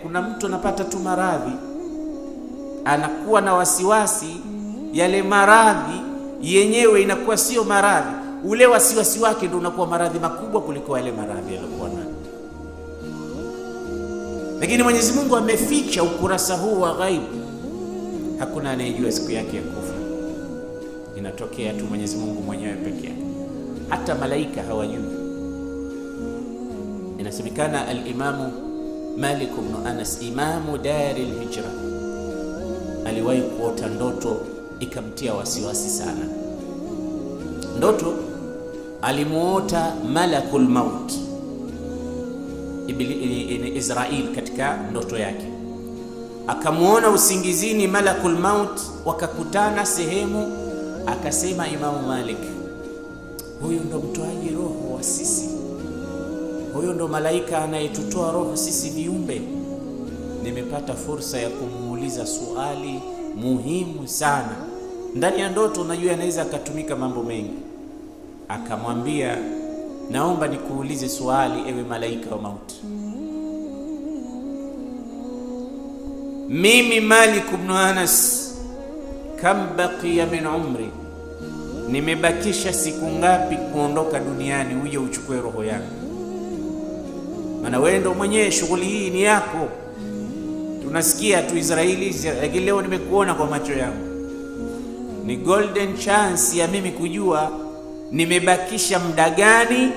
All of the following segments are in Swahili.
kuna mtu anapata tu maradhi, anakuwa na wasiwasi, yale maradhi yenyewe inakuwa sio maradhi, ule wasiwasi wake ndio unakuwa maradhi makubwa kuliko yale maradhi yaliokuwa nayo. Lakini Mwenyezi Mungu ameficha ukurasa huu wa ghaibu. Hakuna anayejua siku yake ya kufa, inatokea tu Mwenyezi Mungu mwenyewe pekee yake. Hata malaika hawajui. Inasemekana al-Imamu Malik ibn Anas, imamu dari al-hijra, aliwahi kuota ndoto ikamtia wasiwasi sana. Ndoto alimuota malakul maut Israel katika ndoto yake. Akamuona usingizini malakul maut, wakakutana sehemu. Akasema Imamu Malik, huyu ndo mtoaji roho wa sisi, huyu ndo malaika anayetutoa roho sisi viumbe. Nimepata fursa ya kumuuliza swali muhimu sana. Ndani ya ndoto unajua anaweza akatumika mambo mengi. Akamwambia, naomba nikuulize swali ewe malaika wa mauti. Mimi Malik ibn Anas, kam baqiya min umri, nimebakisha siku ngapi kuondoka duniani uje uchukue roho yangu? Maana wewe ndio mwenyewe, shughuli hii ni yako. Tunasikia tu Israeli, lakini leo nimekuona kwa macho yangu. Ni golden chance ya mimi kujua nimebakisha muda gani,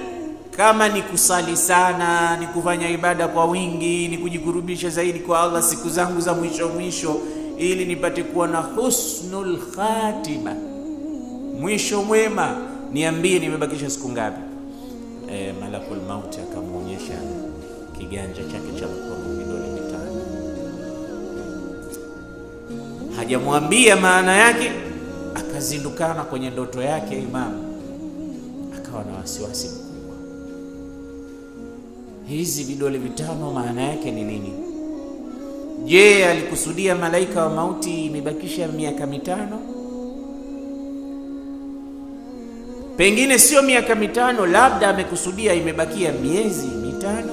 kama ni kusali sana, ni kufanya ibada kwa wingi, ni kujikurubisha zaidi kwa Allah siku zangu za mwisho, ili nipate kuwa na husnul khatima, mwisho mwema. Niambie nimebakisha siku ngapi? Malakul maut akamuonyesha kiganja chake cha mkono, vidole vitano. Hajamwambia maana yake. Akazindukana kwenye ndoto yake imamu, akawa na wasiwasi mkubwa. Hizi vidole vitano maana yake ni nini? Je, alikusudia malaika wa mauti imebakisha miaka mitano? Pengine sio miaka mitano, labda amekusudia imebakia miezi mitano.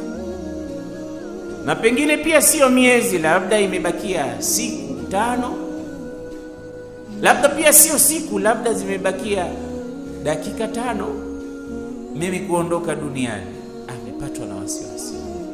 Na pengine pia sio miezi, labda imebakia siku 5. Labda pia sio siku, labda zimebakia dakika 5 mimi kuondoka duniani. Amepatwa na wasiwasi.